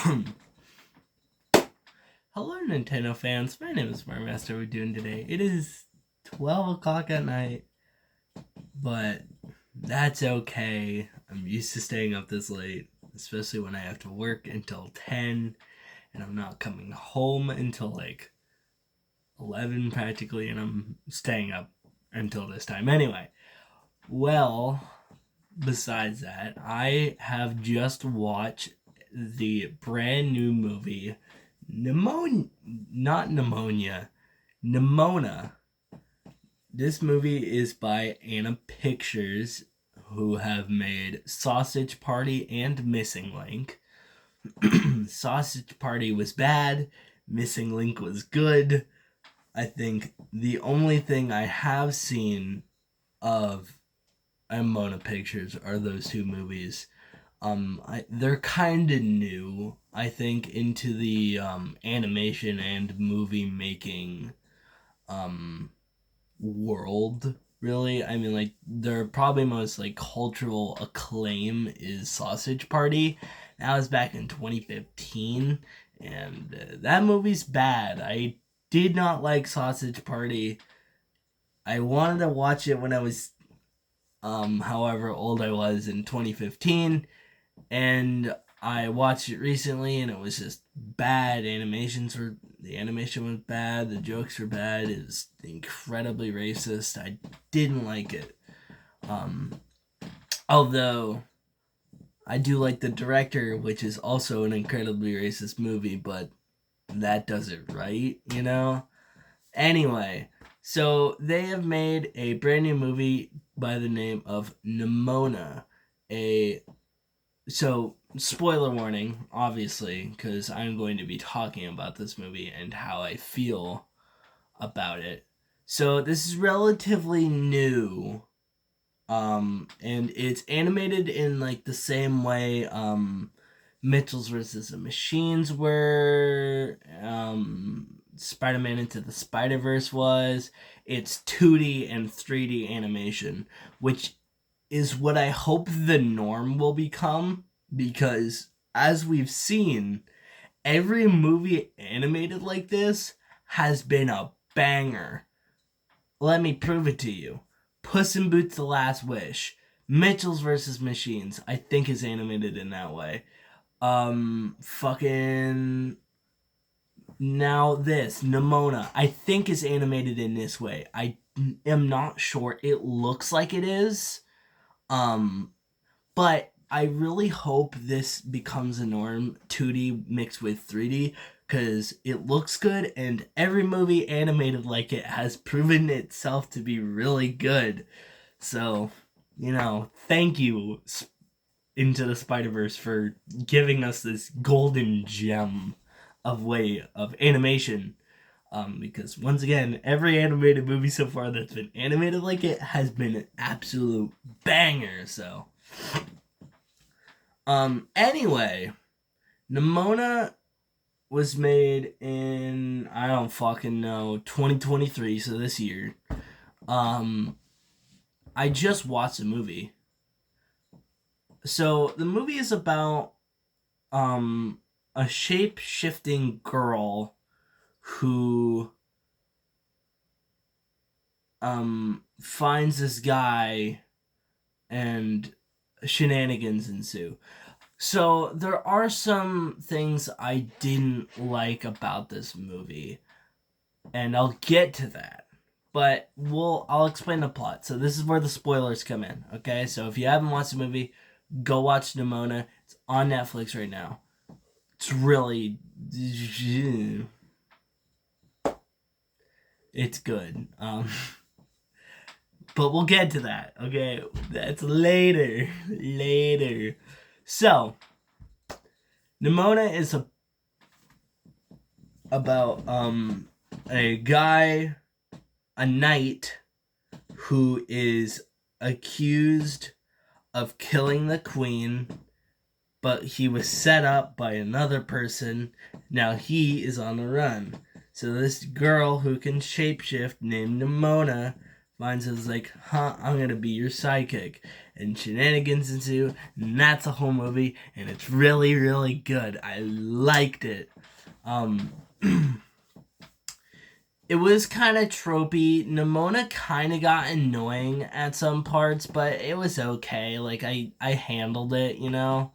Hello, Nintendo fans. My name is Marmaster. How are we doing today? It is 12 o'clock at night, but that's okay. I'm used to staying up this late, especially when I have to work until 10, and I'm not coming home until like 11 practically, and I'm staying up until this time anyway. Well, besides that, I have just watched the brand new movie Nimona. This movie is by Anna Pictures, who have made Sausage Party and Missing Link. Sausage Party was bad, Missing Link was good. I think the only thing I have seen of Nimona Pictures are those two movies. They're kind of new, I think, into the animation and movie making world. Really, I mean, like their probably most like cultural acclaim is Sausage Party. That was back in 2015, and that movie's bad. I did not like Sausage Party. I wanted to watch it when I was, however old I was in 2015, and I watched it recently, and it was just bad. The animation was bad. The jokes were bad. It was incredibly racist. I didn't like it. Although I do like the director, which is also an incredibly racist movie, but that does it right, you know? Anyway, so they have made a brand new movie by the name of Nimona. So, spoiler warning, obviously, because I'm going to be talking about this movie and how I feel about it. So, this is relatively new. And it's animated in like the same way Mitchell's vs. the Machines were, Spider-Man Into the Spider-Verse was. It's 2D and 3D animation, which is what I hope the norm will become, because as we've seen, every movie animated like this has been a banger. Let me prove it to you. Puss in Boots: The Last Wish, Mitchell's vs. Machines, I think is animated in that way. Fucking now this Nimona, I think is animated in this way. I am not sure. It looks like it is. But I really hope this becomes a norm, 2D mixed with 3D, because it looks good, and every movie animated like it has proven itself to be really good. So, thank you, Into the Spider-Verse, for giving us this golden gem of way of animation. Because once again, every animated movie so far that's been animated like it has been an absolute banger. So, anyway, Nimona was made in, I don't fucking know, 2023, so this year. I just watched the movie. So the movie is about a shape-shifting girl who finds this guy and shenanigans ensue. So there are some things I didn't like about this movie, and I'll get to that. But I'll explain the plot. So this is where the spoilers come in, okay? So if you haven't watched the movie, go watch Nimona. It's on Netflix right now. It's really, it's good. But we'll get to that, okay? That's later. So, Nimona is about a guy, a knight, who is accused of killing the queen, but he was set up by another person. Now he is on the run. So this girl who can shapeshift, named Nimona, finds is like, I'm gonna be your sidekick, and shenanigans ensue, and that's the whole movie, and it's really, really good. I liked it. Um, it was kind of tropey. Nimona kind of got annoying at some parts, but it was okay. Like I handled it, you know.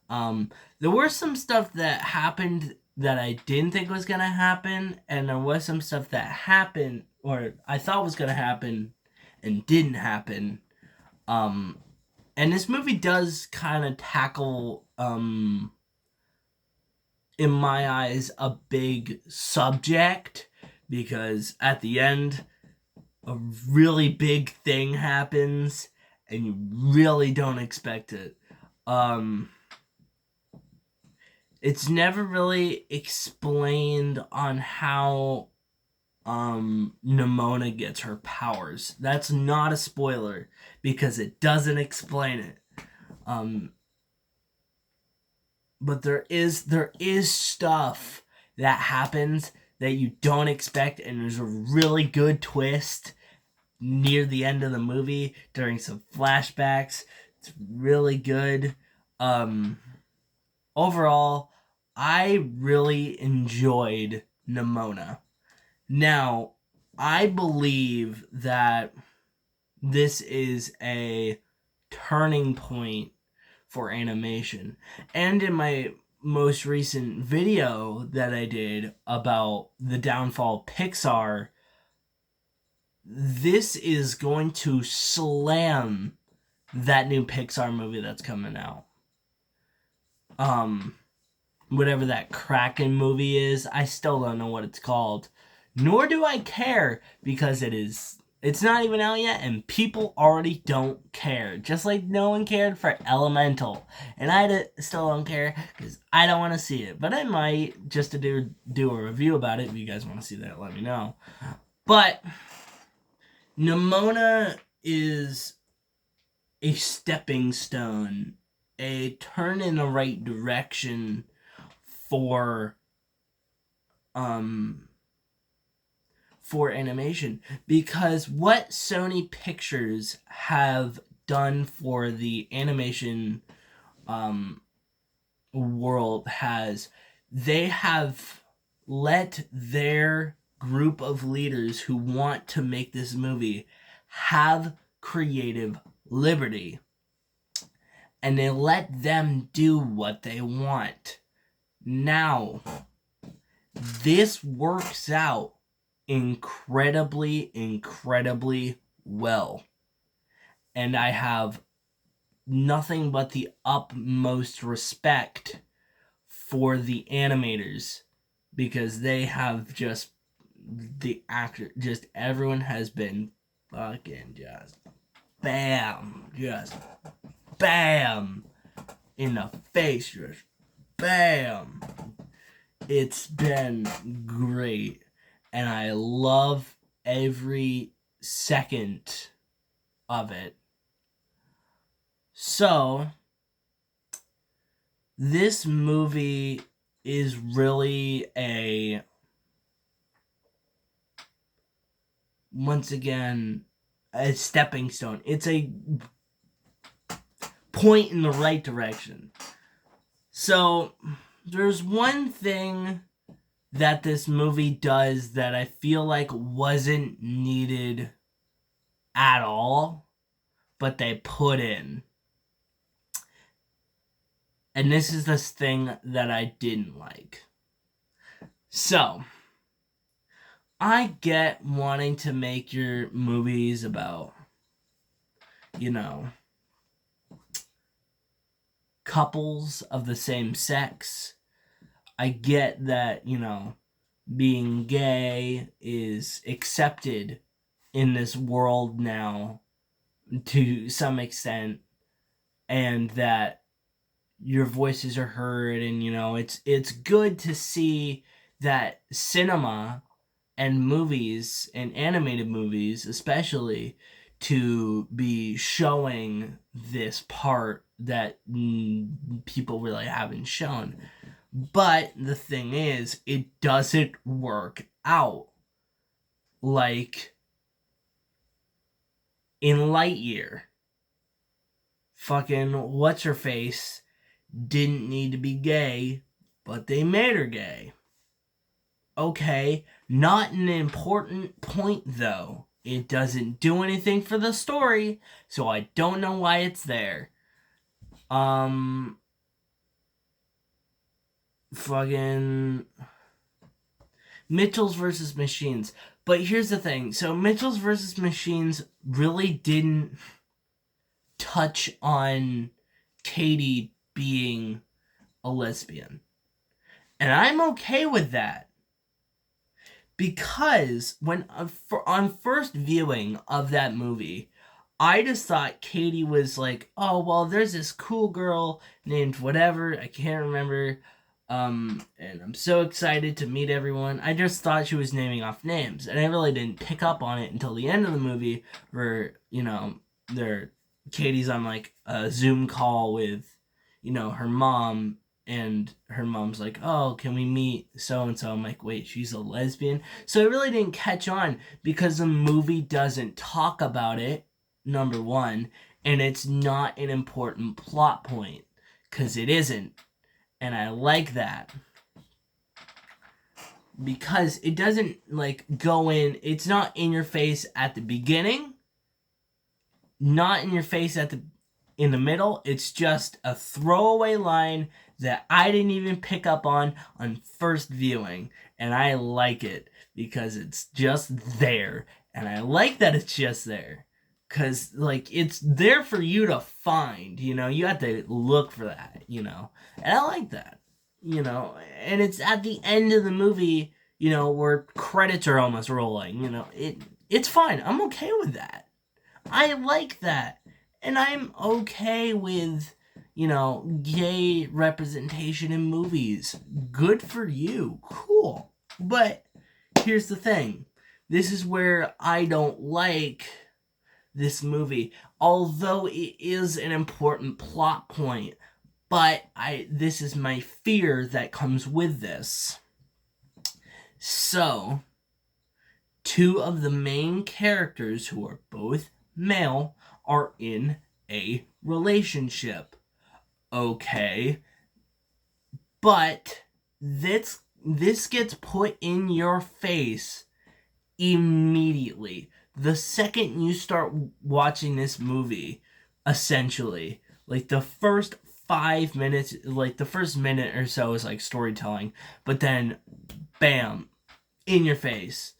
There were some stuff that happened that I didn't think was gonna happen, and there was some stuff that happened or I thought was gonna happen and didn't happen. Um, and this movie does kind of tackle, in my eyes, a big subject because at the end, a really big thing happens and you really don't expect it. It's never really explained on how Nimona gets her powers. That's not a spoiler because it doesn't explain it. Um, but there is stuff that happens that you don't expect, and there's a really good twist near the end of the movie during some flashbacks. It's really good. Overall, I really enjoyed Nimona. Now, I believe that this is a turning point for animation. And in my most recent video that I did about the downfall of Pixar, this is going to slam that new Pixar movie that's coming out. Whatever that Kraken movie is, I still don't know what it's called. Nor do I care because it's not even out yet and people already don't care. Just like no one cared for Elemental. And still don't care because I don't want to see it. But I might just to do a review about it. If you guys want to see that, let me know. But Nimona is a stepping stone, a turn in the right direction for animation, because what Sony Pictures have done for the animation world they have let their group of leaders who want to make this movie have creative liberty, and they let them do what they want. Now, this works out incredibly well. And I have nothing but the utmost respect for the animators because they have just everyone has been fucking just bam in the face, just bam. It's been great, and I love every second of it. So, this movie is really once again, a stepping stone. It's a point in the right direction. So, there's one thing that this movie does that I feel like wasn't needed at all, but they put in. And this is this thing that I didn't like. So, I get wanting to make your movies about, couples of the same sex. I get that, being gay is accepted in this world now to some extent, and that your voices are heard, and it's good to see that cinema and movies and animated movies especially to be showing this part that people really haven't shown. But the thing is, it doesn't work out like In Lightyear, fucking what's-her-face didn't need to be gay, but they made her gay. Okay, not an important point though. It doesn't do anything for the story, so I don't know why it's there. Fucking Mitchell's versus Machines. But here's the thing. So Mitchell's versus Machines really didn't touch on Katie being a lesbian. And I'm okay with that. Because when on first viewing of that movie, I just thought Katie was like, oh, well, there's this cool girl named whatever, I can't remember, and I'm so excited to meet everyone. I just thought she was naming off names, and I really didn't pick up on it until the end of the movie, where, Katie's on, like, a Zoom call with, her mom, and her mom's like, oh, can we meet so-and-so? I'm like, wait, she's a lesbian? So I really didn't catch on because the movie doesn't talk about it, number one, and it's not an important plot point, because it isn't. And I like that. Because it doesn't, go in, it's not in your face at the beginning, not in your face in the middle. It's just a throwaway line that I didn't even pick up on first viewing. And I like it because it's just there. And I like that it's just there. Because, it's there for you to find, you have to look for that, And I like that, And it's at the end of the movie, where credits are almost rolling, it's fine. I'm okay with that. I like that. And I'm okay with, gay representation in movies. Good for you. Cool. But here's the thing. This is where I don't like this movie. Although it is an important plot point. But this is my fear that comes with this. So, two of the main characters, who are both male, are in a relationship. Okay. But this gets put in your face immediately. The second you start watching this movie, essentially, the first 5 minutes, the first minute or so is storytelling, but then, bam, in your face.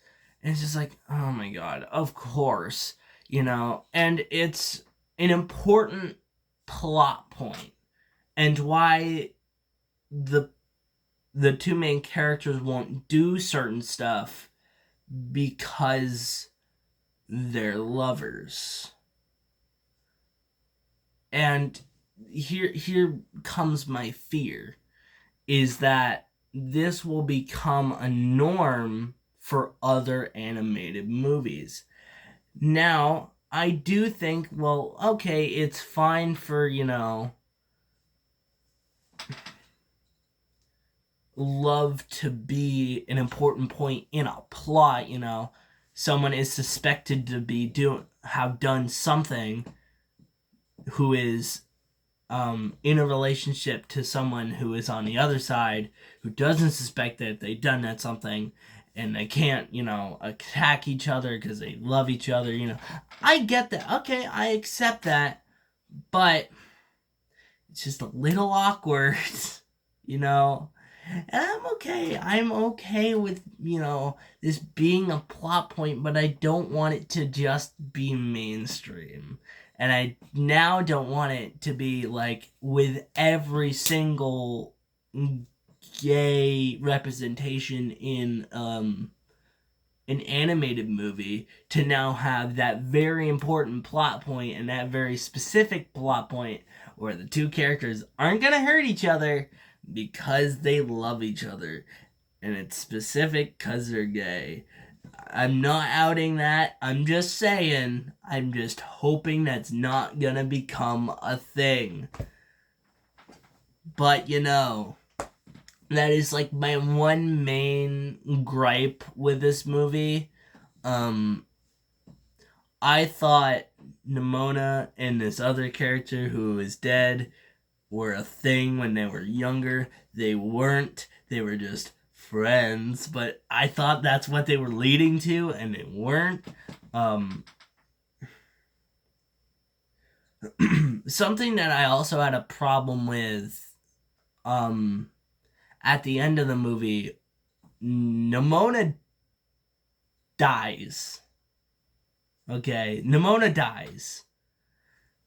And it's just oh my god, of course, and it's an important plot point, and why the two main characters won't do certain stuff because they're lovers. And here comes my fear, is that this will become a norm for other animated movies. Now, I do think, well, okay, it's fine for, love to be an important point in a plot, someone is suspected to have done something who is in a relationship to someone who is on the other side, who doesn't suspect that they've done that something, and they can't, attack each other because they love each other, I get that. Okay, I accept that, but it's just a little awkward, And I'm okay. I'm okay with, this being a plot point, but I don't want it to just be mainstream. And I now don't want it to be with every single gay representation in an animated movie, to now have that very important plot point and that very specific plot point where the two characters aren't going to hurt each other because they love each other. And it's specific because they're gay. I'm not outing that. I'm just saying. I'm just hoping that's not gonna become a thing. But, that is my one main gripe with this movie. I thought Nimona and this other character who is dead were a thing when they were younger. They weren't. They were just friends, but I thought that's what they were leading to, and they weren't. Something that I also had a problem with, at the end of the movie, Nimona dies. Okay, Nimona dies.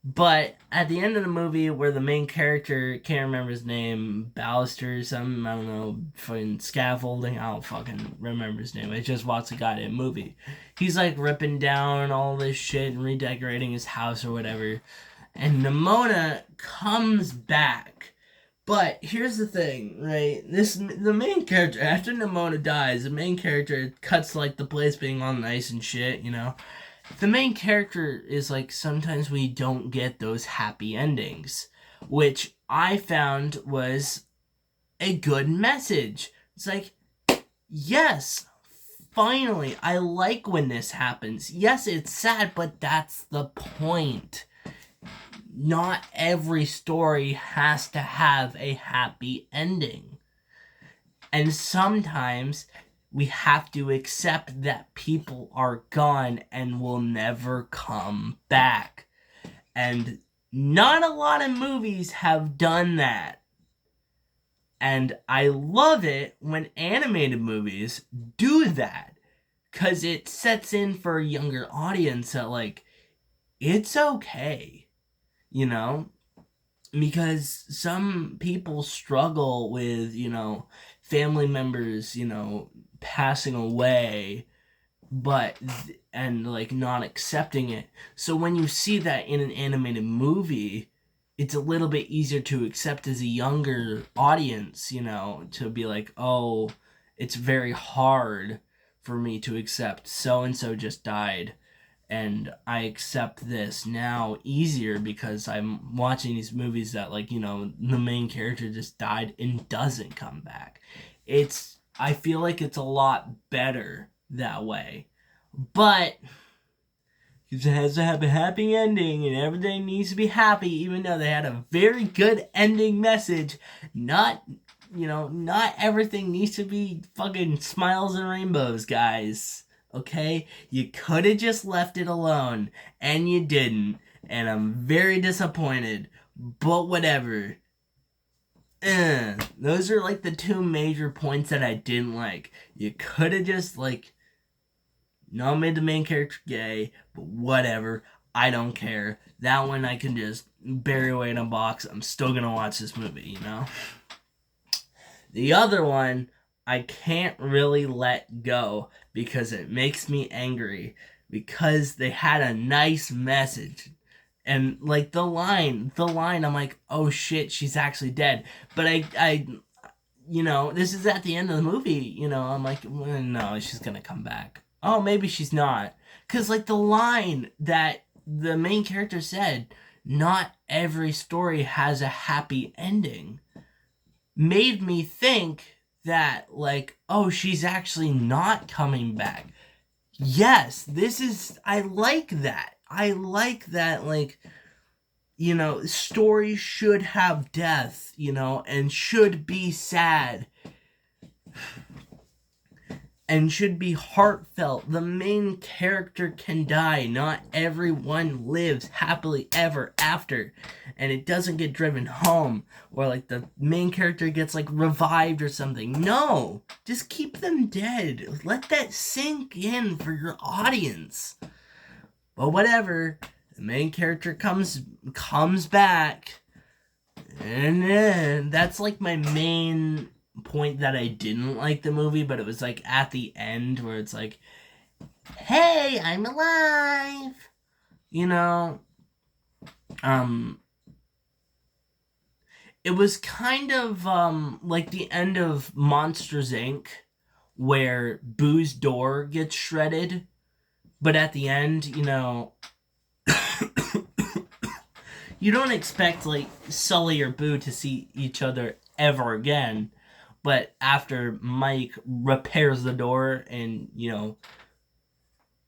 But at the end of the movie, where the main character, can't remember his name, Ballister or something, I don't know, fucking scaffolding, I don't fucking remember his name. I just watched the goddamn movie. He's like ripping down all this shit and redecorating his house or whatever. And Nimona comes back. But here's the thing, right? The main character, after Nimona dies, the main character cuts like the place being all nice and shit, you know? The main character is like, sometimes we don't get those happy endings, which I found was a good message. It's like, yes, finally, I like when this happens. Yes, it's sad, but that's the point. Not every story has to have a happy ending. And sometimes we have to accept that people are gone and will never come back. And not a lot of movies have done that. And I love it when animated movies do that, because it sets in for a younger audience that, like, it's okay, you know? Because some people struggle with, family members, passing away, and like not accepting it. So when you see that in an animated movie, it's a little bit easier to accept as a younger audience, to be like, oh, it's very hard for me to accept so and so just died, and I accept this now easier because I'm watching these movies that, like, the main character just died and doesn't come back. I feel like it's a lot better that way. But it has to have a happy ending, and everything needs to be happy, even though they had a very good ending message. Not everything needs to be fucking smiles and rainbows, guys. Okay? You could have just left it alone, and you didn't. And I'm very disappointed. But whatever. Those are like the two major points that I didn't like. You could have just, like, not made the main character gay, but whatever. I don't care. That one I can just bury away in a box. I'm still gonna watch this movie, The other one, I can't really let go because it makes me angry, because they had a nice message. And like the line, I'm like, oh shit, she's actually dead. But I this is at the end of the movie, I'm like, well, no, she's gonna come back. Oh, maybe she's not. Because, like, the line that the main character said, not every story has a happy ending, made me think that, like, oh, she's actually not coming back. Yes, I like that. I like that, like, stories should have death, and should be sad. And should be heartfelt. The main character can die. Not everyone lives happily ever after. And it doesn't get driven home. Or like the main character gets like revived or something. No! Just keep them dead. Let that sink in for your audience. But whatever. The main character comes back. And then that's like my main point that I didn't like the movie, but it was like at the end where it's like, hey, I'm alive, it was kind of like the end of Monsters Inc., where Boo's door gets shredded, but at the end, you don't expect like Sully or Boo to see each other ever again. But after Mike repairs the door and,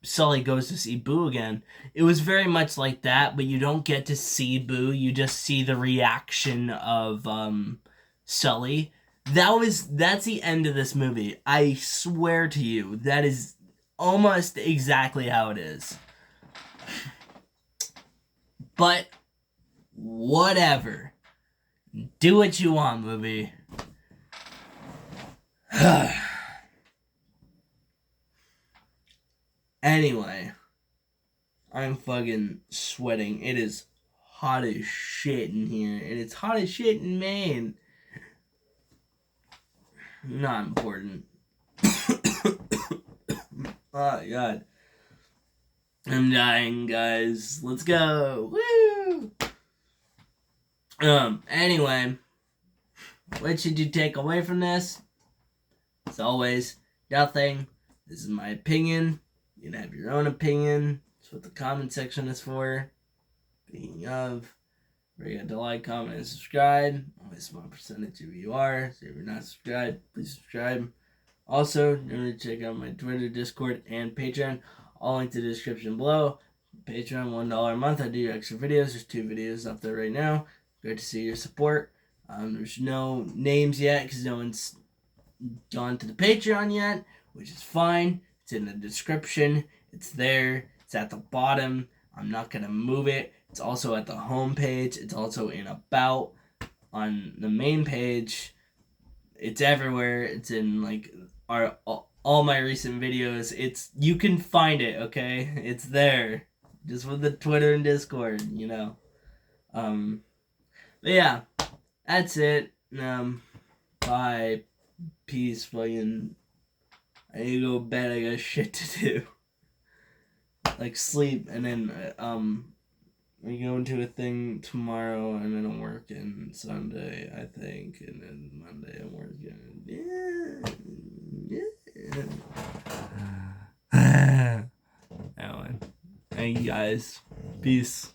Sully goes to see Boo again. It was very much like that, but you don't get to see Boo. You just see the reaction of Sully. That's the end of this movie. I swear to you, that is almost exactly how it is. But whatever. Do what you want, movie. Anyway, I'm fucking sweating. It is hot as shit in here, and it's hot as shit in Maine. Not important. Oh god. I'm dying, guys. Let's go. Woo! Anyway, what should you take away from this? As always, nothing. This is my opinion. You can have your own opinion. That's what the comment section is for. Speaking of, forget to like, comment, and subscribe. Only a small percentage of you are. So if you're not subscribed, please subscribe. Also, remember to check out my Twitter, Discord, and Patreon. All linked in the description below. Patreon, $1 a month. I do extra videos. There's 2 videos up there right now. Great to see your support. There's no names yet because no one's gone to the Patreon yet, which is fine. It's in the description. It's there. It's at the bottom. I'm not going to move it. It's also at the home page. It's also in About on the main page. It's everywhere. It's in like all my recent videos. You can find it, okay? It's there. Just with the Twitter and Discord, you know. But yeah, that's it. Bye. Peace, fucking. I need to go to bed. I got shit to do. Like sleep, and then we go into a thing tomorrow, and then I'm working Sunday, I think, and then Monday I'm working. Yeah. Anyway, thank you guys. Peace.